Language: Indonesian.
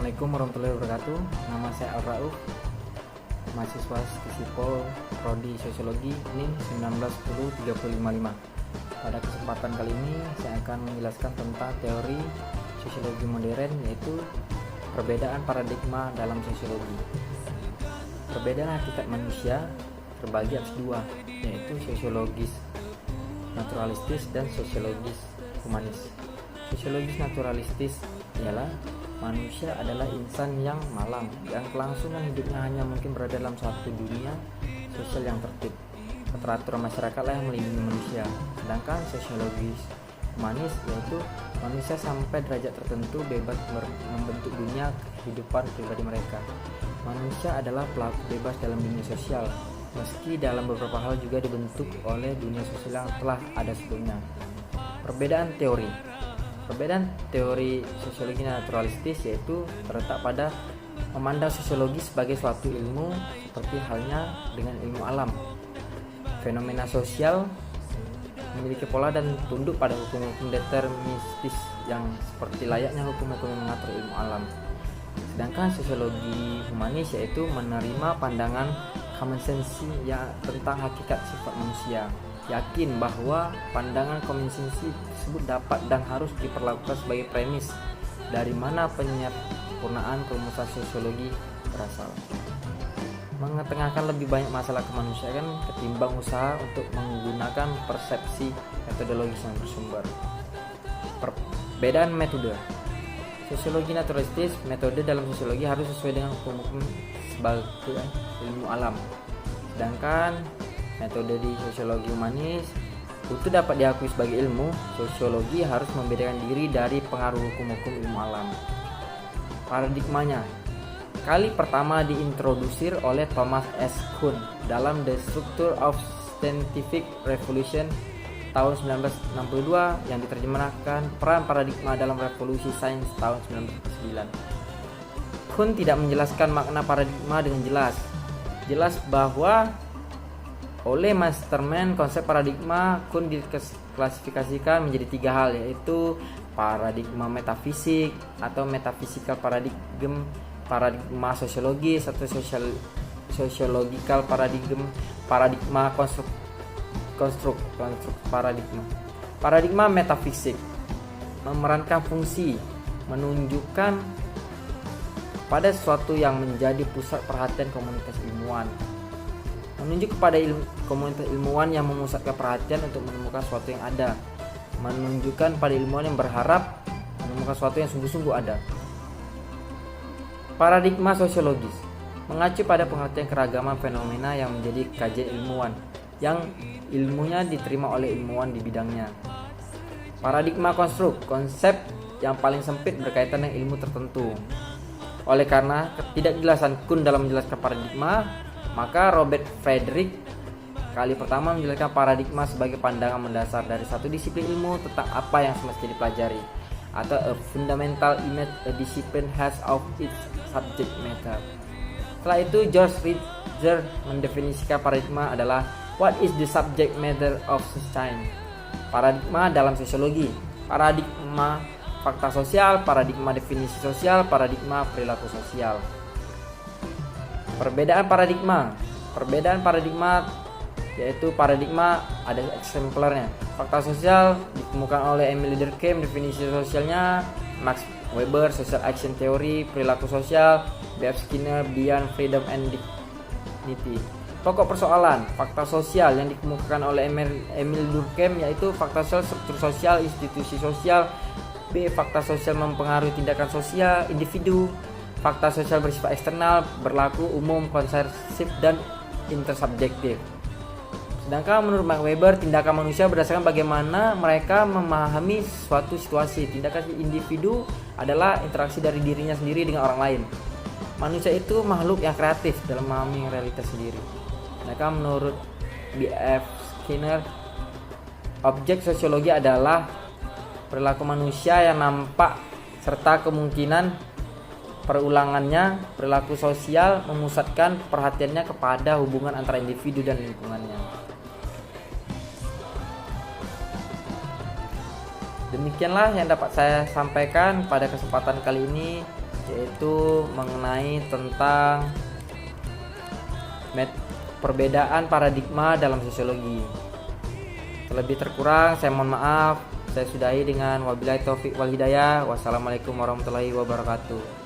Assalamualaikum warahmatullahi wabarakatuh. Nama saya Al Rauf, mahasiswa Sisipol Prodi Sosiologi NIM 1910-355. Pada kesempatan kali ini saya akan menjelaskan tentang teori sosiologi modern, yaitu perbedaan paradigma dalam sosiologi. Perbedaan hakikat manusia terbagi atas dua, yaitu sosiologis naturalistis dan sosiologis humanis. Sosiologis naturalistis ialah manusia adalah insan yang malang, yang kelangsungan hidupnya hanya mungkin berada dalam suatu dunia sosial yang tertib. Keteraturan masyarakatlah yang melindungi manusia. Sedangkan sosiologis humanis yaitu manusia sampai derajat tertentu bebas membentuk dunia kehidupan pribadi mereka. Manusia adalah pelaku bebas dalam dunia sosial, meski dalam beberapa hal juga dibentuk oleh dunia sosial yang telah ada sebelumnya. Perbedaan teori sosiologi naturalistis yaitu terletak pada memandang sosiologi sebagai suatu ilmu seperti halnya dengan ilmu alam. Fenomena sosial memiliki pola dan tunduk pada hukum-hukum deterministis yang seperti layaknya hukum-hukum yang mengatur ilmu alam. Sedangkan sosiologi humanis yaitu menerima pandangan common sense ya tentang hakikat sifat manusia, yakin bahwa pandangan common sense tersebut dapat dan harus diperlakukan sebagai premis dari mana penyempurnaan rumusan sosiologi berasal. Mengetengahkan lebih banyak masalah kemanusiaan ketimbang usaha untuk menggunakan persepsi metodologis yang bersumber. Perbedaan metode. Sosiologi naturalistis, metode dalam sosiologi harus sesuai dengan hukum-hukum sebagai ilmu alam. Sedangkan metode di sosiologi humanis itu dapat diakui sebagai ilmu. Sosiologi harus membedakan diri dari pengaruh hukum-hukum ilmu alam. Paradigmanya kali pertama diintrodusir oleh Thomas S. Kuhn dalam The Structure of Scientific Revolution tahun 1962 yang diterjemahkan peran paradigma dalam revolusi sains tahun 1909. Kuhn tidak menjelaskan makna paradigma dengan jelas bahwa oleh Masterman konsep paradigma Kuhn diklasifikasikan menjadi tiga hal, yaitu paradigma metafisik atau metaphysical paradigm, paradigma sosiologis atau sociological paradigma konstruk paradigma. Paradigma metafisik memerankan fungsi menunjukkan pada sesuatu yang menjadi pusat perhatian komunitas ilmuwan, menunjuk kepada komunitas ilmuwan yang memusatkan perhatian untuk menemukan sesuatu yang ada, menunjukkan pada ilmuwan yang berharap menemukan sesuatu yang sungguh-sungguh ada. Paradigma sosiologis mengacu pada pengertian keragaman fenomena yang menjadi kajian ilmuwan, yang ilmunya diterima oleh ilmuwan di bidangnya. Paradigma konstruk, konsep yang paling sempit berkaitan dengan ilmu tertentu. Oleh karena ketidakjelasan Kuhn dalam menjelaskan paradigma, maka Robert Frederick kali pertama menjelaskan paradigma sebagai pandangan mendasar dari satu disiplin ilmu tentang apa yang semestinya dipelajari, atau a fundamental image a discipline has of its subject matter. Setelah itu George Ritzer mendefinisikan paradigma adalah what is the subject matter of science. Paradigma dalam sosiologi, paradigma fakta sosial, paradigma definisi sosial, paradigma perilaku sosial. Perbedaan paradigma yaitu paradigma ada eksemplarnya. Fakta sosial ditemukan oleh Emile Durkheim, definisi sosialnya Max Weber, social action theory, perilaku sosial B.F. Skinner, Beyond Freedom and Dignity. Pokok persoalan fakta sosial yang dikemukakan oleh Emile Durkheim yaitu fakta sosial, struktur sosial, institusi sosial. B. Fakta sosial mempengaruhi tindakan sosial individu. Fakta sosial bersifat eksternal, berlaku, umum, konsersif, dan intersubjektif. Sedangkan menurut Max Weber, tindakan manusia berdasarkan bagaimana mereka memahami suatu situasi. Tindakan individu adalah interaksi dari dirinya sendiri dengan orang lain. Manusia itu makhluk yang kreatif dalam memahami realitas sendiri. Sedangkan menurut B.F. Skinner, objek sosiologi adalah perilaku manusia yang nampak serta kemungkinan perulangannya. Perilaku sosial memusatkan perhatiannya kepada hubungan antara individu dan lingkungannya. Demikianlah yang dapat saya sampaikan pada kesempatan kali ini. yaitu mengenai tentang perbedaan paradigma dalam sosiologi. Terlebih terkurang saya mohon maaf. Saya sudahi dengan wabillahi taufik wal hidayah. Wassalamualaikum warahmatullahi wabarakatuh.